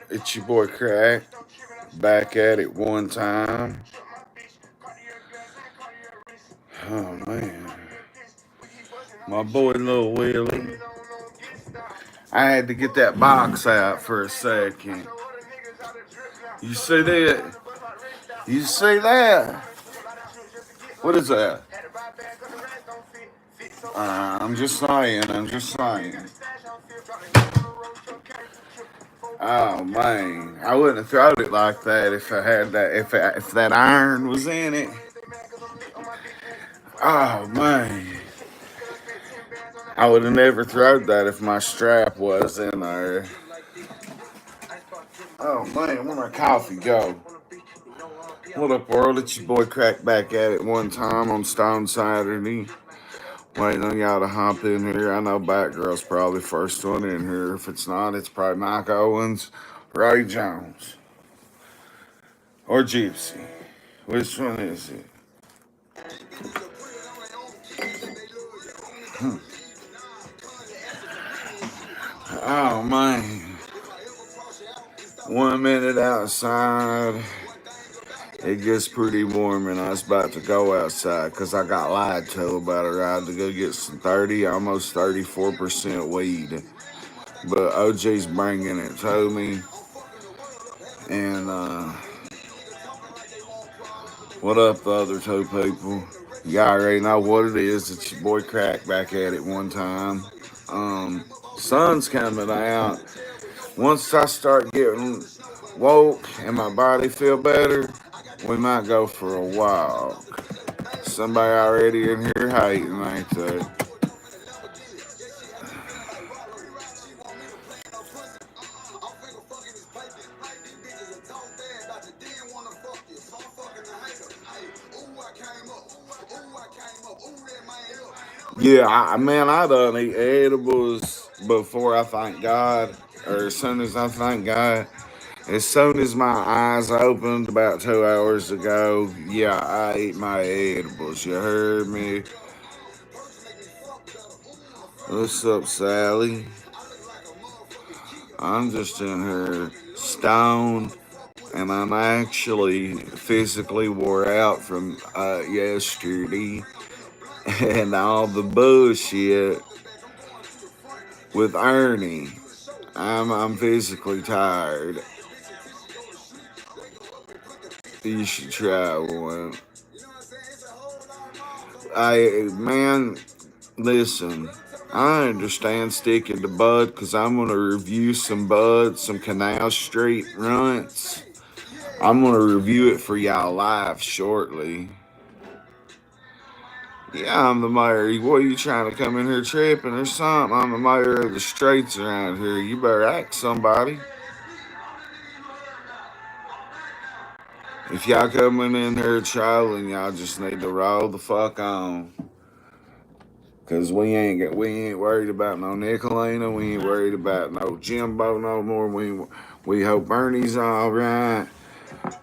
It's your boy Crack, back at it one time. Oh man, my boy Lil Willie. I had to get that box out for a second. You see that? You see that? What is that? I'm just saying. I'm just saying. Oh man, I wouldn't have thrown it like that if I had that. If that iron was in it. Oh man, I would have never thrown that if my strap was in there. Oh man, where my coffee go? What up, world? It's your boy Crack back at it one time on Stone Saturday. Waiting on y'all to hop in here. I know Batgirl's probably first one in here. If it's not, it's probably Mike Owens, Ray Jones, or Gypsy. Which one is it? Oh man. 1 minute outside. It gets pretty warm, and I was about to go outside because I got lied to about a ride to go get some 30, almost 34% weed. But OG's bringing it to me. And what up, the other two people? Y'all already know what it is. It's your boy Crack back at it one time. Sun's coming out. Once I start getting woke and my body feel better, we might go for a walk. Somebody already in here hating, ain't they? Yeah, man, I done eat edibles before I thank God, or as soon as I thank God. As soon as my eyes opened about 2 hours ago, yeah, I ate my edibles. You heard me? What's up, Sally? I'm just in here stoned, and I'm actually physically wore out from yesterday and all the bullshit with Ernie. I'm physically tired. You should try one. Man, listen. I understand sticking to bud because I'm gonna review some bud, some Canal Street runts. I'm gonna review it for y'all live shortly. Yeah, I'm the mayor. What are you trying to come in here tripping or something? I'm the mayor of the streets around here. You better act somebody. If y'all coming in here trolling, y'all just need to roll the fuck on. Cause we ain't worried about no Nicolina. We ain't worried about no Jimbo no more. We hope Bernie's all right.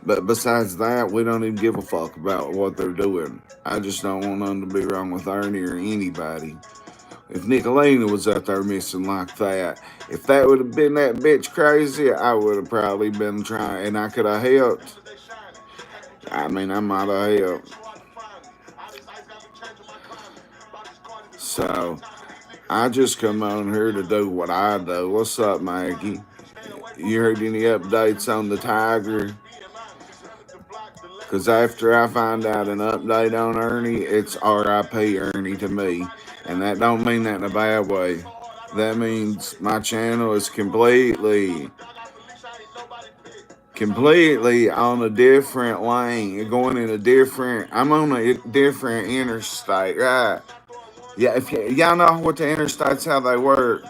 But besides that, we don't even give a fuck about what they're doing. I just don't want nothing to be wrong with Ernie or anybody. If Nicolina was out there missing like that, if that would have been that bitch crazy, I would have probably been trying, and I could have helped. I mean, I might have helped. So, I just come on here to do what I do. What's up, Maggie? You heard any updates on the Tiger? Because after I find out an update on Ernie, it's RIP Ernie to me. And that don't mean that in a bad way. That means my channel is completely on a different lane, going in a different. I'm on a different interstate, right? Yeah, if y'all know what the interstates how they work,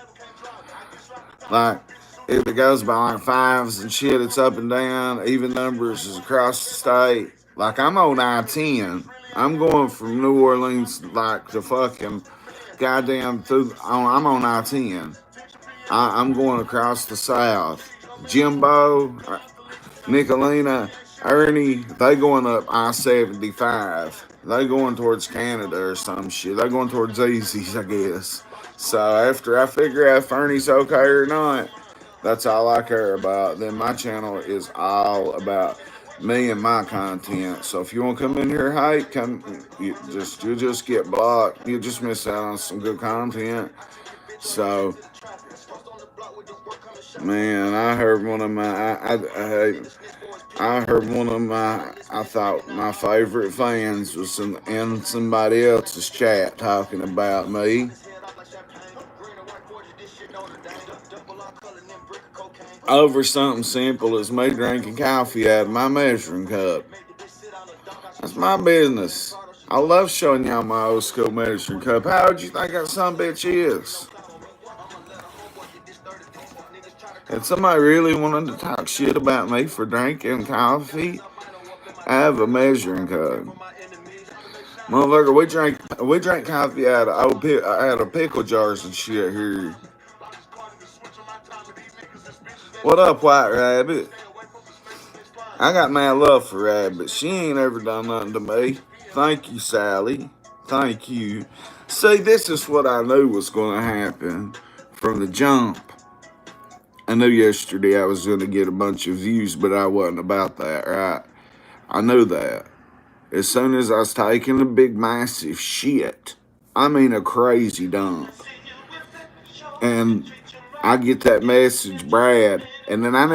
like if it goes by like fives and shit, it's up and down, even numbers is across the state. Like I'm on I-10. I'm going from New Orleans like to fucking goddamn through. I'm on I-10. I'm going across the south. Jimbo, Nicolina, Ernie, they going up I-75. They going towards Canada or some shit. They going towards Easy's, I guess. So after I figure out if Ernie's okay or not, That's all I care about. Then my channel is all about me and my content. So if you want to come in here, hey, come. You just get blocked. You just miss out on some good content. So, man, I heard one of my. I heard one of my. I thought my favorite fans was in somebody else's chat talking about me over something simple as me drinking coffee out of my measuring cup. That's my business. I love showing y'all my old school measuring cup. How would you think that son bitch is? If somebody really wanted to talk shit about me for drinking coffee, I have a measuring cup. Motherfucker, we drank coffee out of pickle jars and shit here. What up, White Rabbit? I got mad love for Rabbit. She ain't ever done nothing to me. Thank you, Sally. Thank you. See, this is what I knew was going to happen from the jump. I knew yesterday I was going to get a bunch of views, but I wasn't about that, right? I knew that. As soon as I was taking a big, massive shit, I mean a crazy dump, and I get that message, Brad, and then I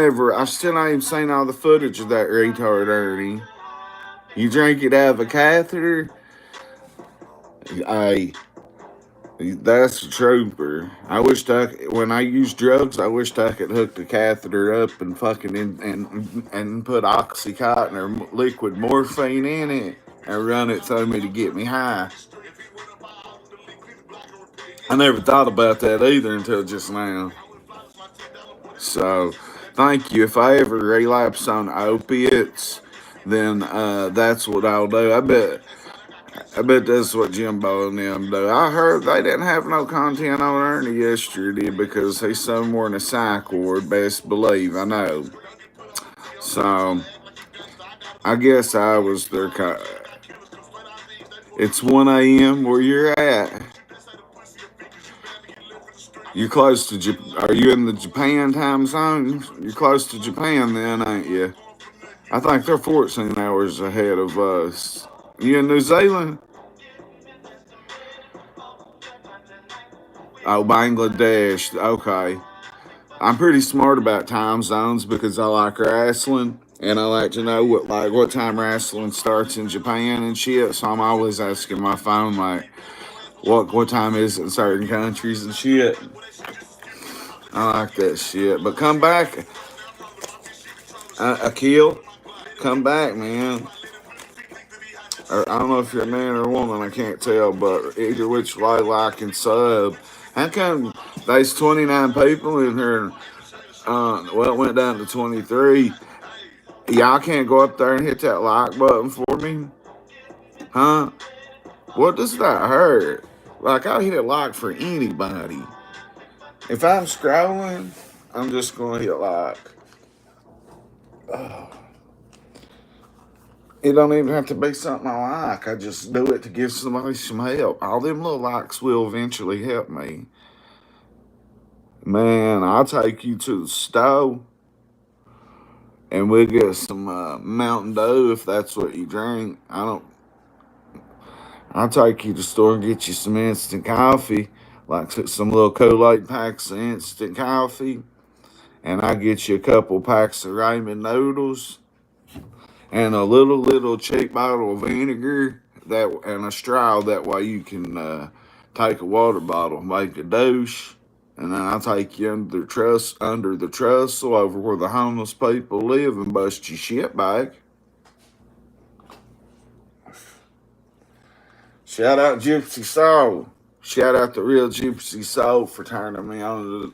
still ain't even seen all the footage of that retard, Ernie. You drink it out of a catheter? Hey, that's a trooper. When I use drugs, I wish I could hook the catheter up and fucking and put Oxycontin or liquid morphine in it and run it through me to get me high. I never thought about that either until just now. So, thank you. If I ever relapse on opiates, then that's what I'll do. I bet that's what Jimbo and them do. I heard they didn't have no content on Ernie yesterday because he's somewhere in a psych ward, best believe. I know. So, I guess I was their. It's 1 a.m. where you're at. You're close to Are you in the Japan time zone? You're close to Japan then, ain't you? I think they're 14 hours ahead of us. You in New Zealand? Oh, Bangladesh. Okay. I'm pretty smart about time zones because I like wrestling and I like to know what time wrestling starts in Japan and shit. So I'm always asking my phone what time is it in certain countries and shit. I like that shit. But come back, Akil. Come back, man. Or, I don't know if you're a man or a woman. I can't tell, but either which way, like and sub. How come there's 29 people in here? Well, it went down to 23. Y'all can't go up there and hit that like button for me? Huh? What does that hurt? Like, I'll hit like for anybody. If I'm scrolling, I'm just going to hit like. It don't even have to be something I like. I just do it to give somebody some help. All them little likes will eventually help me. Man, I'll take you to the stove and we'll get some Mountain Dew if that's what you drink. I'll take you to the store and get you some instant coffee, like some little Kool-Aid packs of instant coffee, and I'll get you a couple packs of ramen noodles and a little cheap bottle of vinegar and a straw. That way you can take a water bottle, make a douche, and then I'll take you under the trestle over where the homeless people live and bust your shit back. Shout out Gypsy Soul. Shout out the real Gypsy Soul for turning me on to the.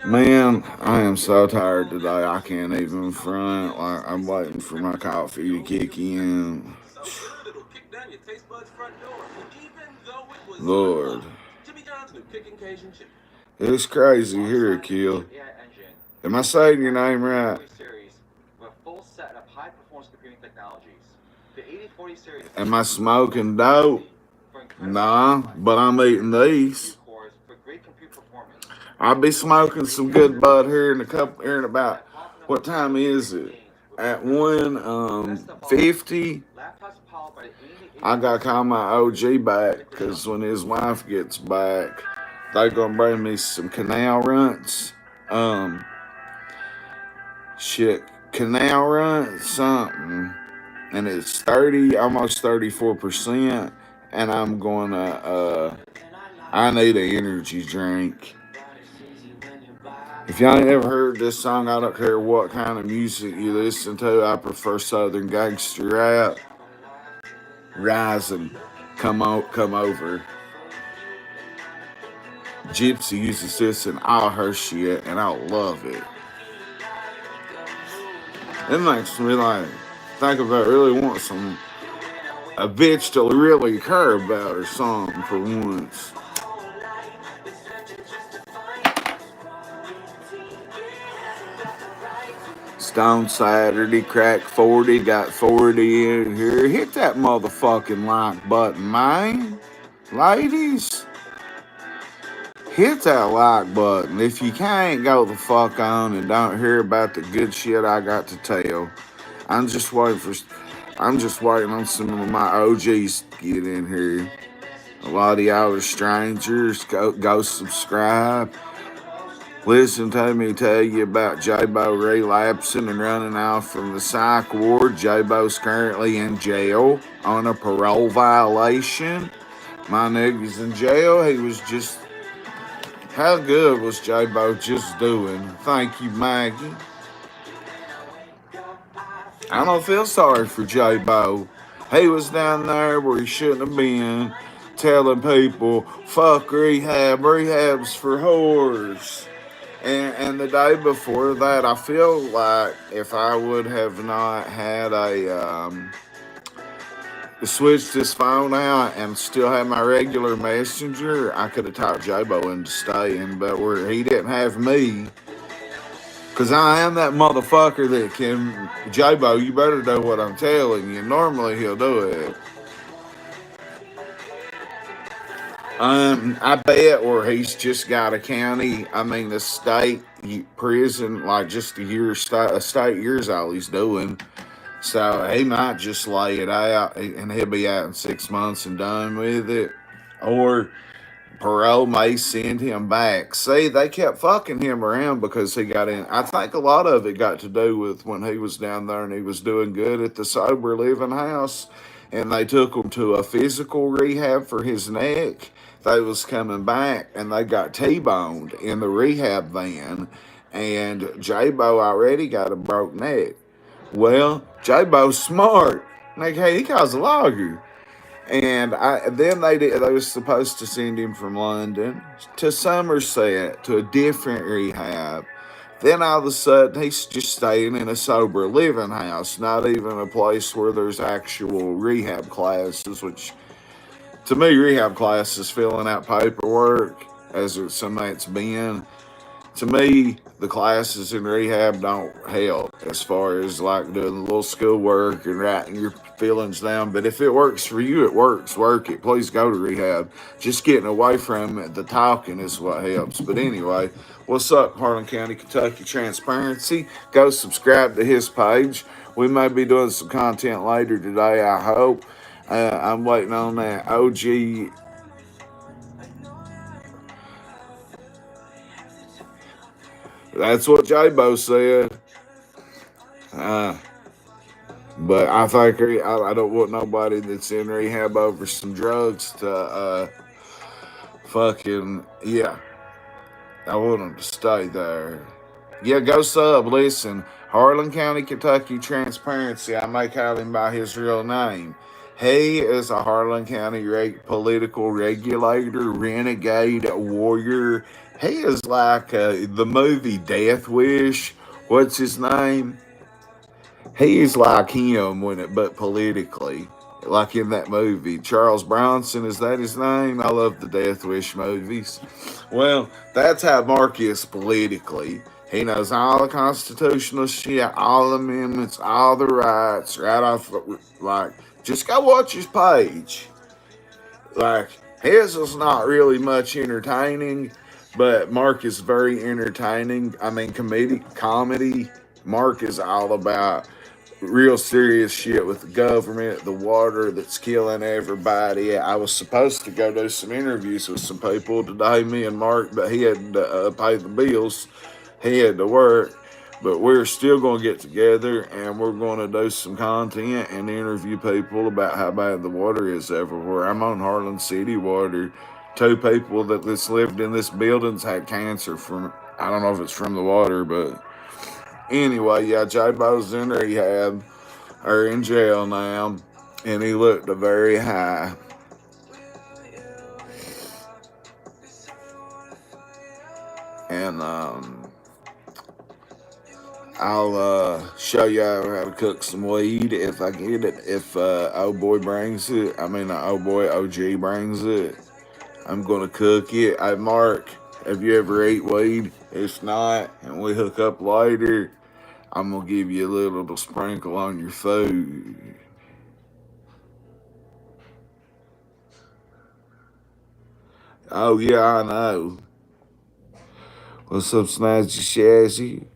Man, I am so tired today. I can't even front. Like, I'm waiting for my coffee to kick in. Lord. It's crazy here, Akil. Am I saying your name right? Am I smoking dope? Nah, but I'm eating these. I'll be smoking some good bud here in about, what time is it? At 1:50. I gotta call my OG back because when his wife gets back, they gonna bring me some canal runts. Um, shit, canal runt something, and it's 30, almost 34%, and I'm gonna I need an energy drink. If y'all ain't ever heard this song, I don't care what kind of music you listen to. I prefer Southern gangster rap. Rising, come over. Gypsy uses this in all her shit, and I love it. It makes me like think about really want a bitch to really care about or something for once. Stone Saturday, crack 40, got 40 in here. Hit that motherfucking like button, man. Ladies, hit that like button. If you can't, go the fuck on and don't hear about the good shit I got to tell. I'm just waiting for. I'm just waiting on some of my OGs to get in here. A lot of y'all are strangers. Go subscribe. Listen to me tell you about J-Bo relapsing and running off from the psych ward. J-Bo's currently in jail on a parole violation. My nigga's in jail. He was just. How good was J-Bo just doing? Thank you, Maggie. I don't feel sorry for J-Bo. He was down there where he shouldn't have been, telling people, fuck rehab, rehab's for whores. And the day before that, I feel like if I would have not had switched this phone out and still had my regular messenger, I could have talked J-Bo into staying, but where he didn't have me, because I am that motherfucker that can, J-Bo, you better do what I'm telling you. Normally he'll do it. I bet where he's just got a county, I mean the state prison, like just a state year's all he's doing. So he might just lay it out and he'll be out in 6 months and done with it. Or parole may send him back. See, they kept fucking him around because he got in. I think a lot of it got to do with when he was down there and he was doing good at the sober living house, and they took him to a physical rehab for his neck. They was coming back and they got T-boned in the rehab van, and J-Bo already got a broke neck. Well, J-Bo's smart. Like, hey, he calls a lawyer. And then they was supposed to send him from London to Somerset to a different rehab. Then all of a sudden he's just staying in a sober living house, not even a place where there's actual rehab classes, which to me rehab classes filling out paperwork as somebody that's been. To me, the classes in rehab don't help as far as like doing a little schoolwork and writing your feelings down. But if it works for you, it works. Work it. Please go to rehab. Just getting away from it, the talking is what helps. But anyway, what's up, Harlan County, Kentucky Transparency? Go subscribe to his page. We may be doing some content later today, I hope. I'm waiting on that OG. That's what J-Bo said. But I think I don't want nobody that's in rehab over some drugs to fucking, yeah. I want them to stay there. Yeah, go sub, listen. Harlan County, Kentucky Transparency. I may call him by his real name. He is a Harlan County political regulator, renegade warrior. He is like the movie Death Wish. What's his name? He is like him but politically. Like in that movie. Charles Bronson, is that his name? I love the Death Wish movies. Well, that's how Mark is politically. He knows all the constitutional shit, all the amendments, all the rights, right off, like, just go watch his page. Like, his is not really much entertaining, But Mark is very entertaining. I mean, comedy. Mark is all about real serious shit with the government, the water that's killing everybody. I was supposed to go do some interviews with some people today, me and Mark, but he had to pay the bills. He had to work. But we're still going to get together and we're going to do some content and interview people about how bad the water is everywhere. I'm on Harlan City Water. Two people that's lived in this building's had cancer from, I don't know if it's from the water, but anyway, yeah, J-Bo's in rehab or in jail now, and he looked very high. And I'll show you how to cook some weed if I get it. If old boy brings it, I mean, old boy OG brings it, I'm gonna cook it. Hey, Mark, have you ever ate weed? If not, and we hook up later, I'm gonna give you a little sprinkle on your food. Oh yeah, I know. What's up, Snazzy Shazzy?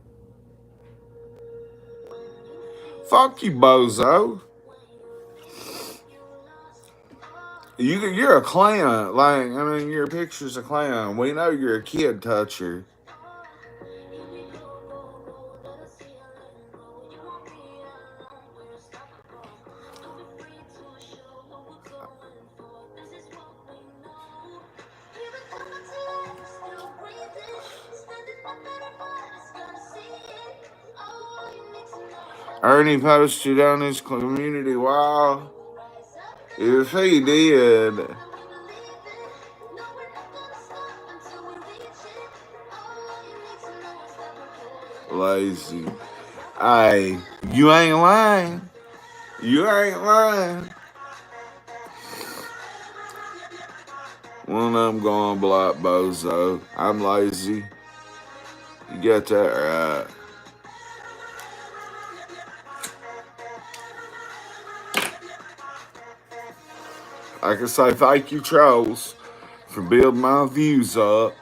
Fuck you, bozo. You're a clown. Like, I mean, your picture's a clown. We know you're a kid toucher. Ernie posted on his community wall. If he did, lazy. Hey, you ain't lying. You ain't lying. One of them going block bozo. I'm lazy. You got that right. I can say thank you, trolls, for building my views up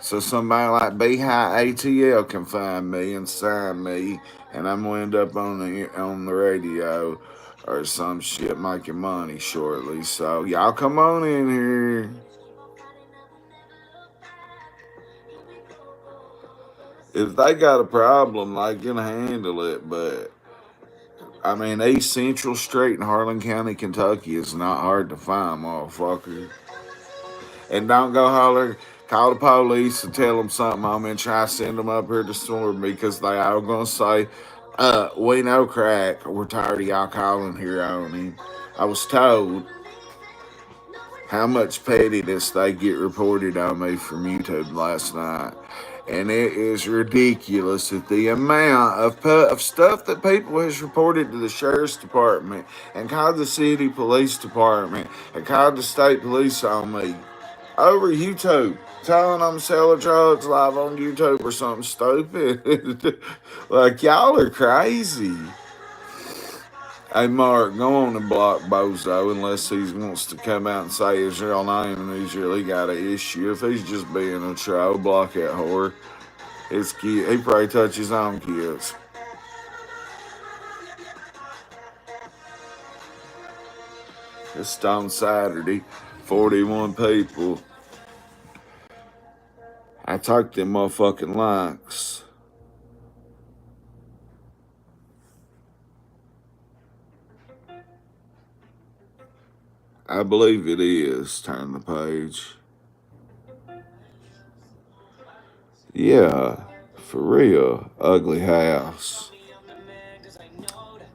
so somebody like Beehive ATL can find me and sign me, and I'm gonna end up on the radio or some shit making money shortly. So y'all come on in here. If they got a problem, they can handle it. But I mean, East Central Street in Harlan County, Kentucky is not hard to find, motherfucker. And don't go holler, call the police and tell them something. I'm going to try to send them up here to storm me because they are going to say, we know crack. We're tired of y'all calling here on him. I was told how much pettiness they get reported on me from YouTube last night. And it is ridiculous that the amount of stuff that people has reported to the sheriff's department and called the city police department and called the state police on me over YouTube, telling them selling drugs live on YouTube or something stupid. Like, y'all are crazy. Hey, Mark, go on and block Bozo unless he wants to come out and say his real name and he's really got an issue. If he's just being a troll, block that whore. It's cute. He probably touches his own kids. It's Stone Saturday, 41 people. I took them motherfucking likes. I believe it is. Turn the page. Yeah, for real. Ugly house.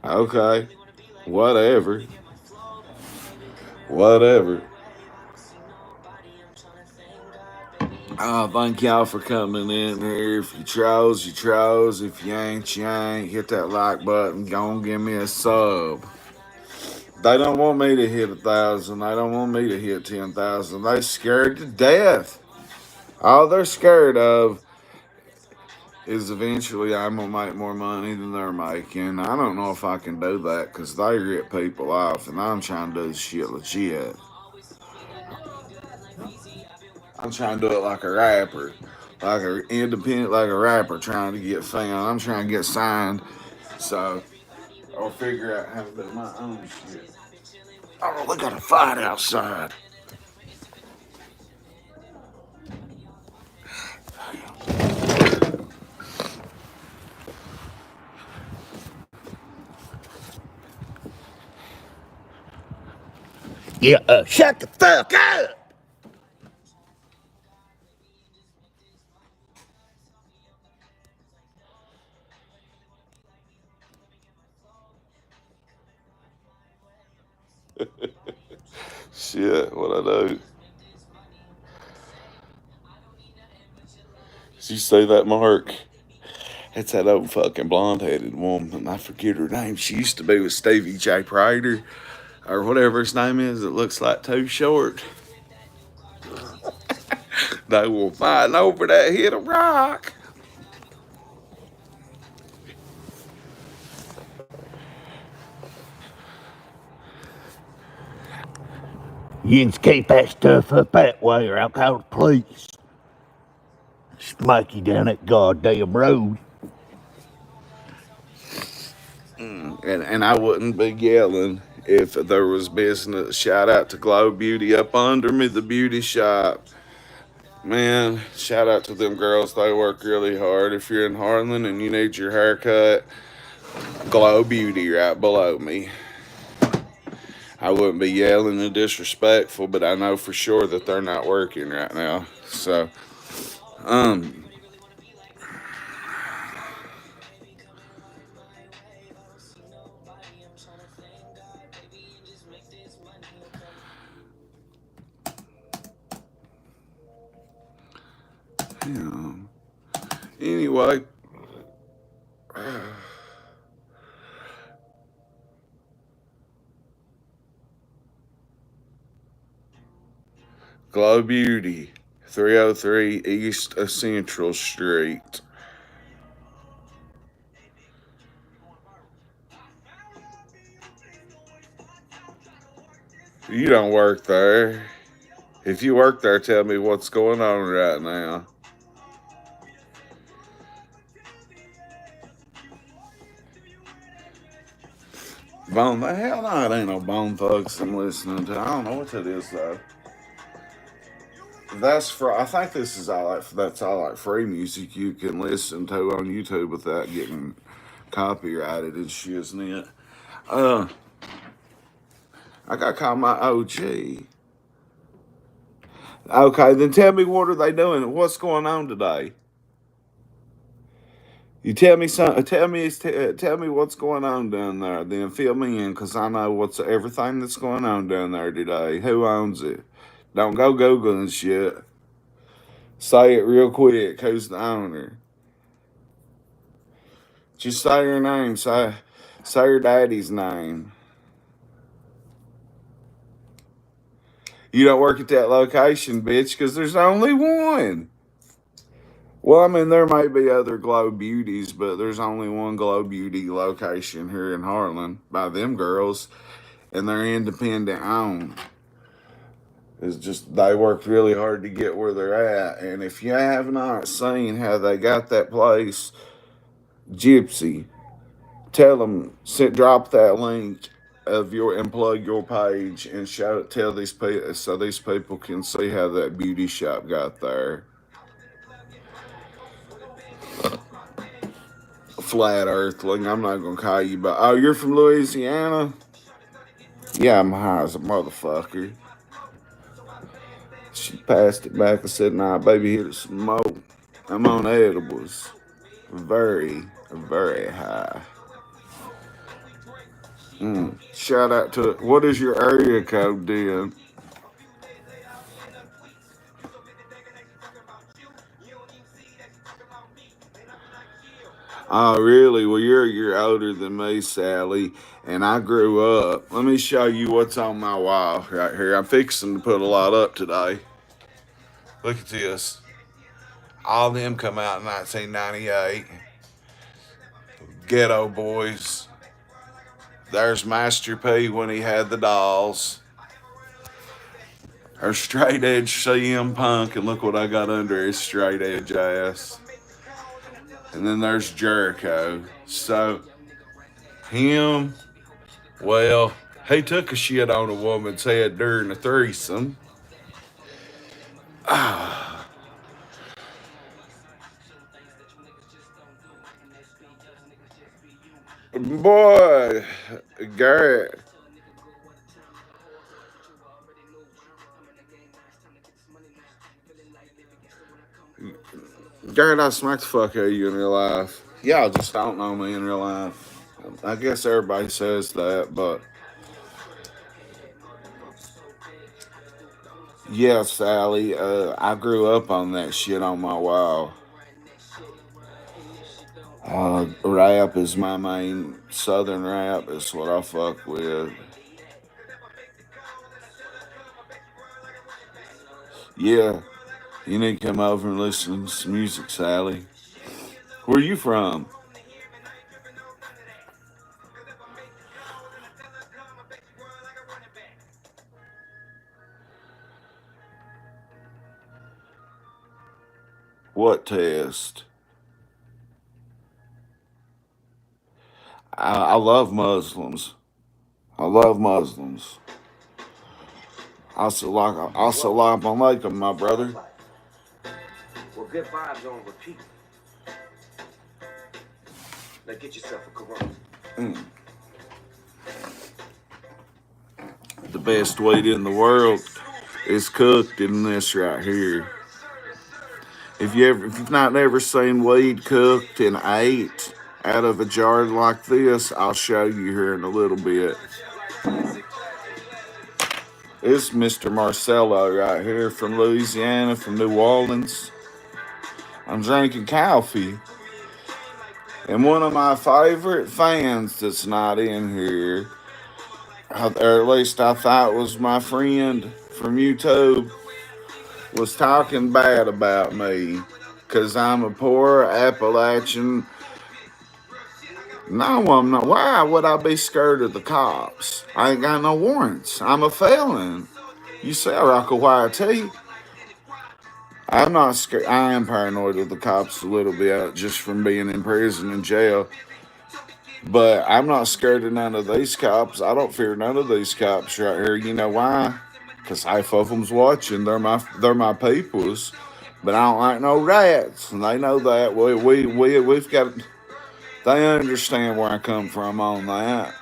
Okay. Whatever. Whatever. Thank y'all for coming in here. If you chose, you chose. If you ain't, you ain't. Hit that like button. Go and give me a sub. They don't want me to hit 1,000. They don't want me to hit 10,000. They scared to death. All they're scared of is eventually I'm gonna make more money than they're making. I don't know if I can do that because they rip people off, and I'm trying to do this shit legit. I'm trying to do it like a rapper, like an independent, like a rapper trying to get found. I'm trying to get signed, so I'll figure out how to do my own shit. Oh, we got a fight outside. Yeah, shut the fuck up! Shit, what I do? Did you say that, Mark? It's that old fucking blonde-headed woman. I forget her name. She used to be with Stevie J. Prater, or whatever his name is. It looks like Too Short. They will fight over that hit of rock. You can keep that stuff up that way or I'll call the police. Smack you down that goddamn road. And I wouldn't be yelling if there was business. Shout out to Glow Beauty up under me, the beauty shop. Man, shout out to them girls. They work really hard. If you're in Harlan and you need your haircut, Glow Beauty right below me. I wouldn't be yelling and disrespectful, but I know for sure that they're not working right now. So, um, yeah. Anyway, Glow Beauty, 303 East of Central Street. You don't work there. If you work there, tell me what's going on right now. Bone, the hell no, it ain't no Bone Thugs I'm listening to. I don't know what that is though. That's for. I think this is all like that's all like free music you can listen to on YouTube without getting copyrighted and shit, isn't it? Uh, I got to call my OG. Okay, then tell me what are they doing? What's going on today? You tell me some. Tell me what's going on down there. Then fill me in, cause I know what's everything that's going on down there today. Who owns it? Don't go googling shit. Say it real quick. Who's the owner? Just say your name. Say your daddy's name. You don't work at that location, bitch, because there's only one. Well, I mean, there may be other Glow Beauties, but there's only one Glow Beauty location here in Harlan by them girls, and they're independent owned. It's just they worked really hard to get where they're at, and if you have not seen how they got that place, Gypsy, tell them, drop that link of your and plug your page and show it. Tell these people so these people can see how that beauty shop got there. Flat earthling. I'm not gonna call you, but oh, you're from Louisiana? Yeah, I'm high as a motherfucker. She passed it back and said, "Nah, baby, here to smoke. I'm on edibles. Very, very high." Shout out to what is your area code, then? Oh, really? Well, you're a year older than me, Sally, and I grew up. Let me show you what's on my wall right here. I'm fixing to put a lot up today. Look at this. All of them come out in 1998. Ghetto Boys. There's Master P when he had the dolls. or straight edge CM Punk, and look what I got under his straight edge ass. And then there's Jericho. So, him, well, he took a shit on a woman's head during a threesome. Boy, Garrett. Garrett, I smacked the fuck out of you in real life. Y'all just don't know me in real life. I guess everybody says that, but yeah, Sally, I grew up on that shit on my wall. Rap is my main southern rap. Is what I fuck with. Yeah, you need to come over and listen to some music, Sally. Where you from? What test? I love Muslims. I love Muslims. Also like them, my brother. Well, good vibes on repeat. Now get yourself a Corona. The best weed in the world is cooked in this right here. If you've not ever seen weed cooked and ate out of a jar like this, I'll show you here in a little bit. This is Mr. Marcelo right here from Louisiana, from New Orleans. I'm drinking coffee. And one of my favorite fans that's not in here, or at least I thought was my friend from YouTube, was talking bad about me because I'm a poor Appalachian. No, I'm not. Why would I be scared of the cops? I ain't got no warrants. I'm a felon. You say I rock a white tee. I'm not scared. I am paranoid of the cops a little bit just from being in prison and jail. But I'm not scared of none of these cops. I don't fear none of these cops right here. You know why? Because half of them's watching. They're my peoples. But I don't like no rats, and they know that. We've got. They understand where I come from on that.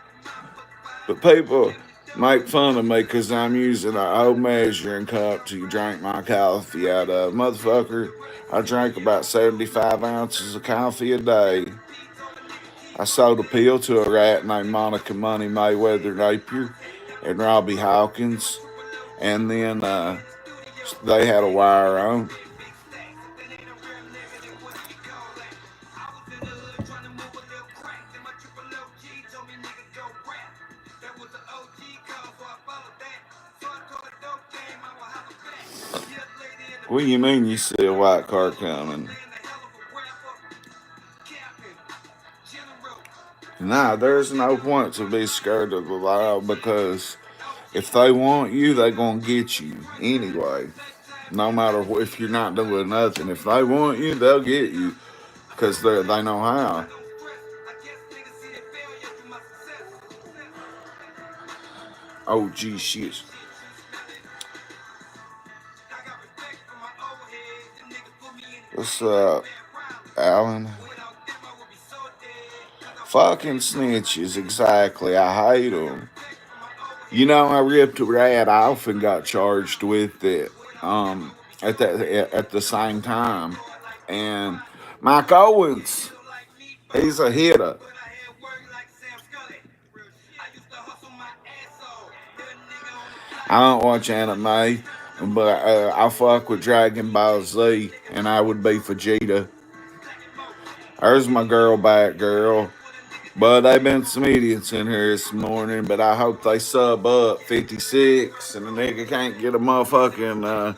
But people make fun of me because I'm using an old measuring cup to drink my coffee out of. Motherfucker, I drink about 75 ounces of coffee a day. I sold a pill to a rat named Monica Money Mayweather Napier and Robbie Hawkins. And then they had a wire on. What do you mean you see a white car coming? Nah, there's no point to be scared of the law because if they want you, they're going to get you anyway. No matter if you're not doing nothing. If they want you, they'll get you because they know how. Oh, gee, shit. What's up, Alan? Fucking snitches, exactly. I hate them. You know, I ripped a rat off and got charged with it. At the same time, and Mike Owens, he's a hitter. I don't watch anime, but I fuck with Dragon Ball Z, and I would be Vegeta. There's my girl back, girl. But they've been some idiots in here this morning, but I hope they sub up 56 and the nigga can't get a motherfucking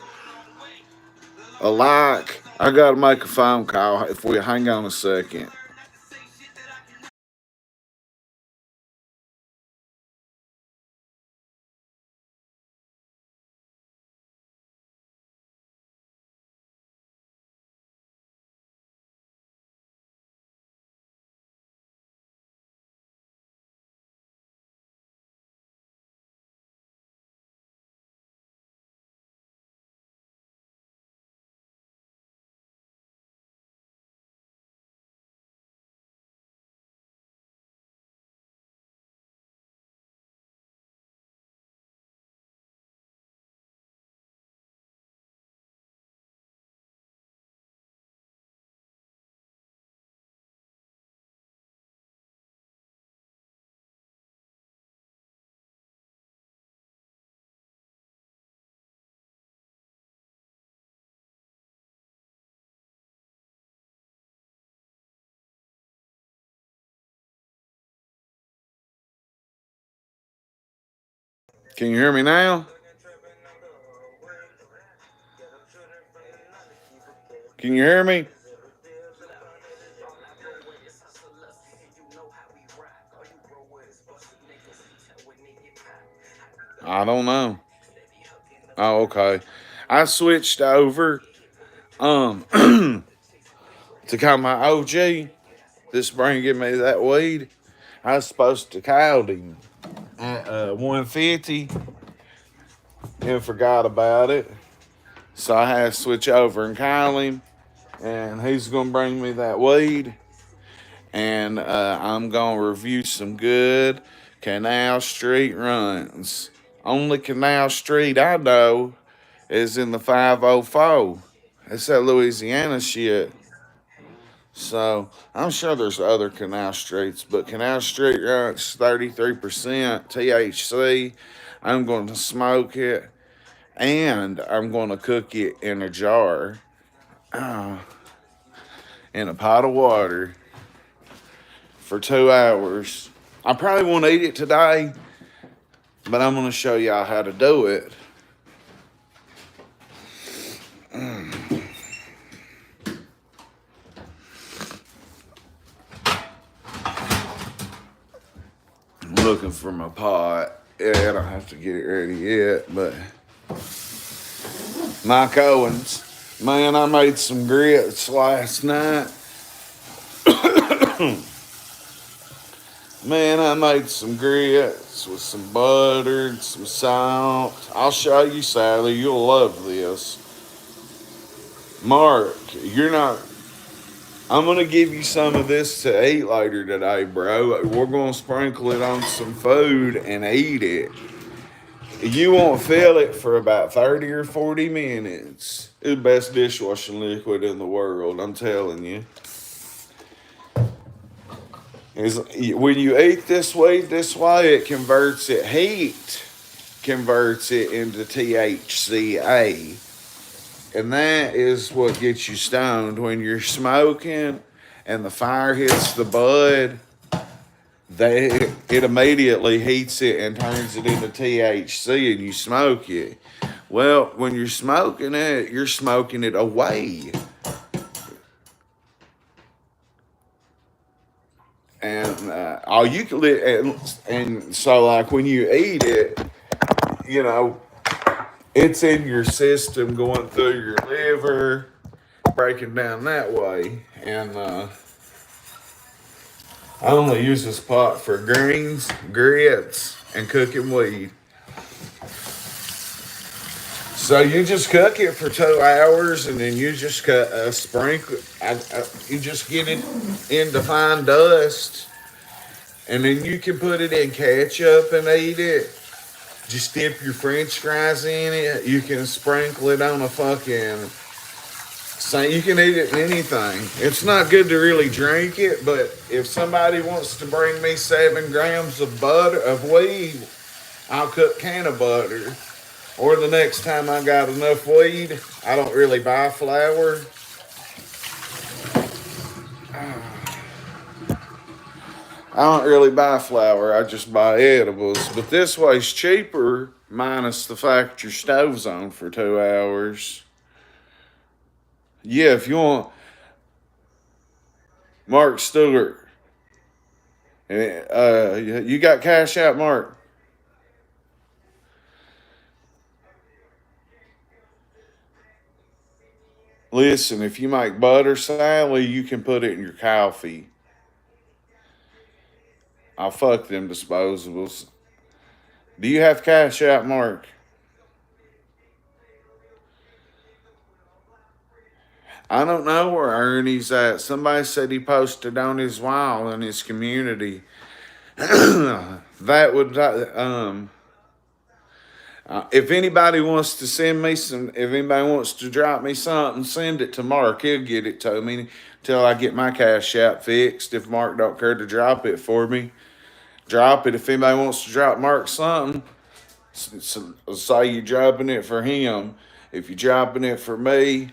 a like. I gotta make a phone call if we hang on a second. Can you hear me now? Can you hear me? I don't know. Oh, okay. I switched over um to call my OG. This bringing me that weed. I was supposed to call him at 150 and forgot about it. So I had to switch over and call him, and he's gonna bring me that weed, and I'm gonna review some good Canal Street runs. Only Canal Street I know is in the 504. It's that Louisiana shit. So I'm sure there's other Canal Streets, but Canal Street runs 33% THC. I'm going to smoke it, and I'm going to cook it in a jar, uh, in a pot of water for 2 hours. I probably won't eat it today, but I'm going to show y'all how to do it. I'm looking for my pot. Yeah, I don't have to get it ready yet, but Mike Owens. Man, I made some grits last night. Man, I made some grits with some butter and some salt. I'll show you, Sally. You'll love this. Mark, you're not. I'm going to give you some of this to eat later today, bro. We're going to sprinkle it on some food and eat it. You won't feel it for about 30 or 40 minutes. It's the best dishwashing liquid in the world, I'm telling you. When you eat this way, it converts it, heat converts it into THCA. And that is what gets you stoned. When you're smoking and the fire hits the bud, it immediately heats it and turns it into THC, and you smoke it. Well, when you're smoking it away. And all you can and so like when you eat it, you know, it's in your system going through your liver, breaking down that way. And I only use this pot for greens, grits, and cooking weed. So you just cook it for 2 hours, and then you just sprinkle. You just get it into fine dust, and then you can put it in ketchup and eat it. Just dip your French fries in it. You can sprinkle it on a fucking. So you can eat it in anything. It's not good to really drink it, but if somebody wants to bring me 7 grams of weed, I'll cook can of butter. Or the next time I got enough weed, I don't really buy flour. I don't really buy flour, I just buy edibles. But this way's cheaper, minus the fact your stove's on for 2 hours. Yeah, if you want Mark Stewart, you got cash out, Mark? Listen, if you make butter, Sally, you can put it in your coffee. I'll fuck them disposables. Do you have cash out, Mark? I don't know where Ernie's at. Somebody said he posted on his wall in his community. That would if anybody wants to send me if anybody wants to drop me something, send it to Mark. He'll get it to me until I get my cash app fixed. If Mark don't care to drop it for me, drop it. If anybody wants to drop Mark something, say you're dropping it for him. If you're dropping it for me,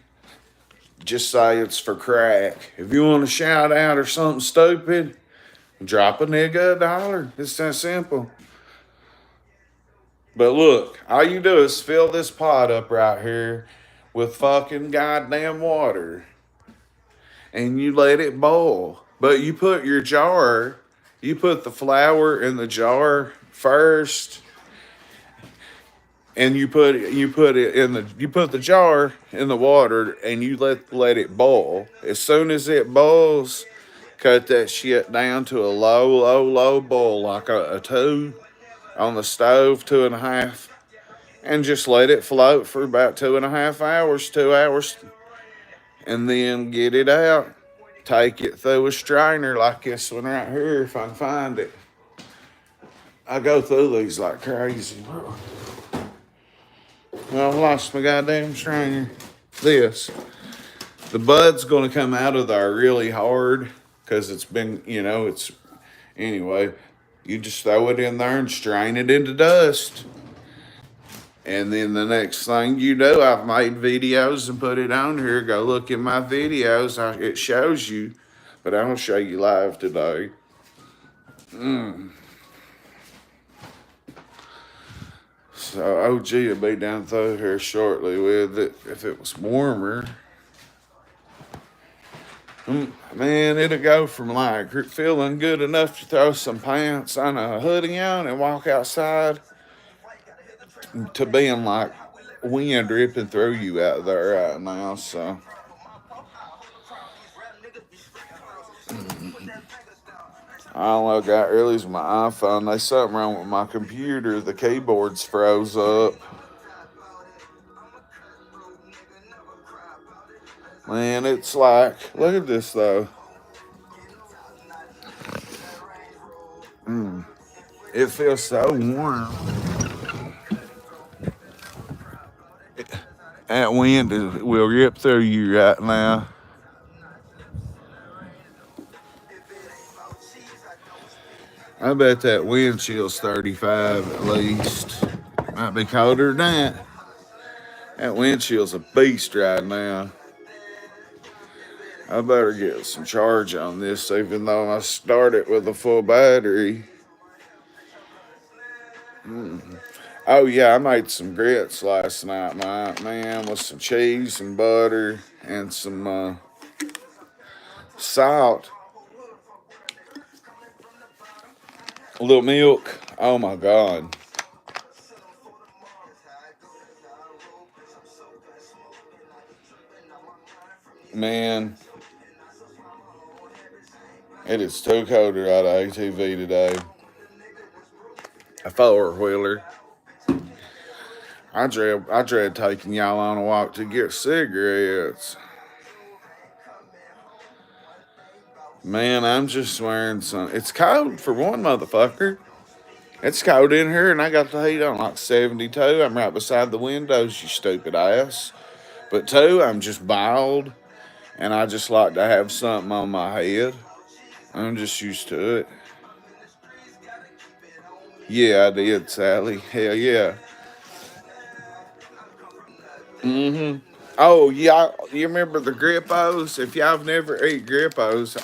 just say it's for crack. If you want to shout out or something stupid, drop a nigga $1. It's that simple. But look, all you do is fill this pot up right here with fucking goddamn water and you let it boil. But you put you put the flour in the jar first and you put the jar in the water and you let it boil. As soon as it boils, cut that shit down to a low boil, like a two on the stove, 2.5, and just let it float for about 2.5 hours, 2 hours, and then get it out. Take it through a strainer like this one right here, if I can find it. I go through these like crazy. Well, I lost my goddamn strainer. This. The bud's going to come out of there really hard because it's been, it's. Anyway, you just throw it in there and strain it into dust. And then the next thing you do, I've made videos and put it on here. Go look at my videos. It shows you, but I don't show you live today. So OG will be down through here shortly with it if it was warmer. Man, it'll go from like feeling good enough to throw some pants on a hoodie on and walk outside to being like wind ripping through you out there right now. So all I got really is my iPhone. There's something wrong with my computer. The keyboard's froze up. Man, it's like, look at this though. It feels so warm. That wind will rip through you right now. I bet that wind chill's 35 at least. Might be colder than that. That wind chill's a beast right now. I better get some charge on this, even though I started with a full battery. Oh yeah, I made some grits last night, man, with some cheese and butter and some salt. A little milk. Oh my God. Man, it is too cold to ride an ATV today. A four-wheeler. I dread taking y'all on a walk to get cigarettes. Man, I'm just wearing some. It's cold for one, motherfucker. It's cold in here, and I got the heat on like 72. I'm right beside the windows, you stupid ass. But two, I'm just bald, and I just like to have something on my head. I'm just used to it. Yeah, I did, Sally. Hell yeah. Oh yeah, you remember the Grippos? If y'all have never ate Grippos,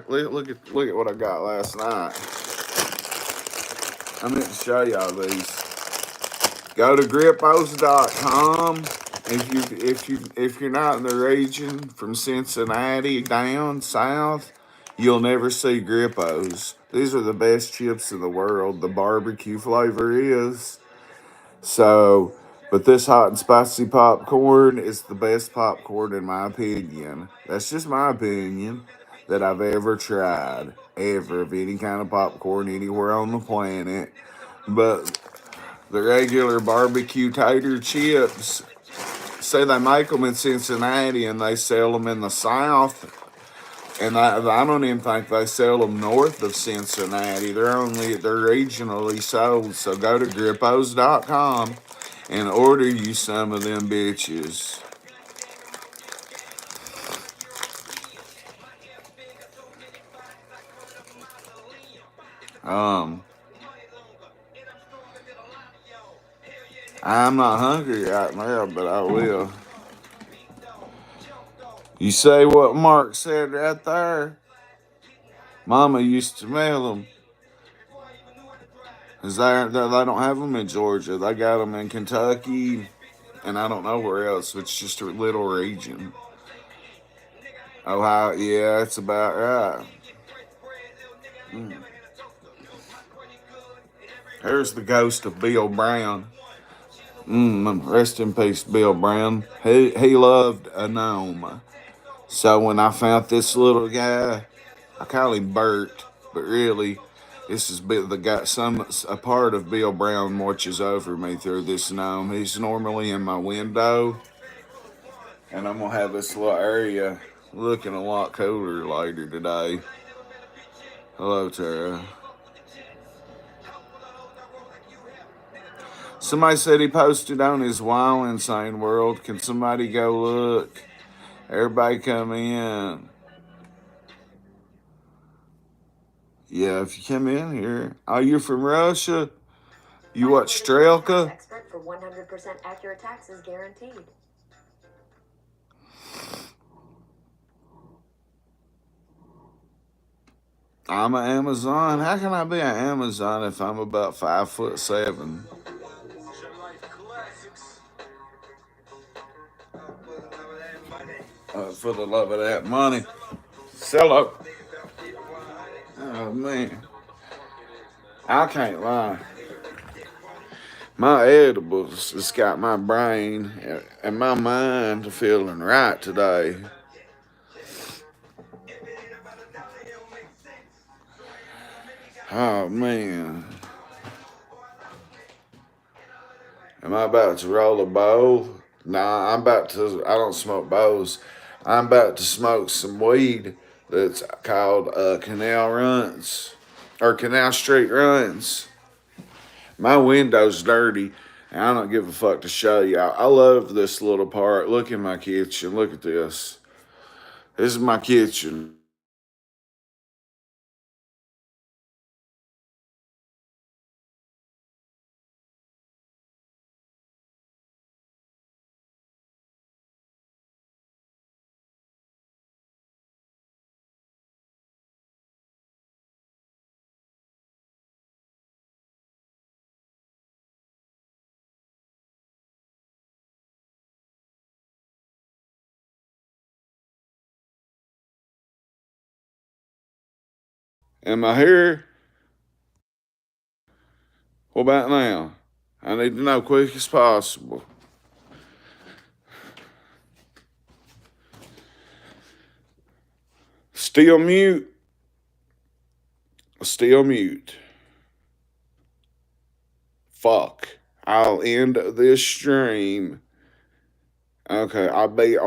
look at what I got last night. I meant to show y'all these. Go to grippos.com. If you're not in the region from Cincinnati down south, you'll never see Grippos. These are the best chips in the world. The barbecue flavor is. So, but this hot and spicy popcorn is the best popcorn in my opinion. That's just my opinion that I've ever tried. Ever of any kind of popcorn anywhere on the planet. But the regular barbecue tater chips, say they make them in Cincinnati and they sell them in the South. And I don't even think they sell them north of Cincinnati. They're regionally sold. So go to grippos.com and order you some of them bitches. I'm not hungry right now, but I will. You say what Mark said right there? Mama used to mail them. Cause they don't have them in Georgia. They got them in Kentucky, and I don't know where else. It's just a little region. Ohio, yeah, that's about right. Mm. There's the ghost of Bill Brown. Rest in peace, Bill Brown. He loved a gnome. So when I found this little guy, I call him Bert, but really, this is the guy. A part of Bill Brown watches over me through this gnome. He's normally in my window, and I'm gonna have this little area looking a lot cooler later today. Hello, Tara. Somebody said he posted on his Wild Insane World. Can somebody go look? Everybody come in. Yeah, if you come in here. Oh, you're from Russia? You watch Strelka? Expert for 100% accurate taxes guaranteed. I'm an Amazon. How can I be an Amazon if I'm about 5'7"? For the love of that money. Sell it. Oh, man. I can't lie. My edibles has got my brain and my mind feeling right today. Oh, man. Am I about to roll a bowl? Nah, I don't smoke bowls. I'm about to smoke some weed that's called Canal Runs, or Canal Street Runs. My window's dirty, and I don't give a fuck to show you. I love this little part. Look in my kitchen. Look at this. This is my kitchen. Am I here? What about now? I need to know quick as possible. Still mute. Still mute. Fuck. I'll end this stream. Okay, I'll be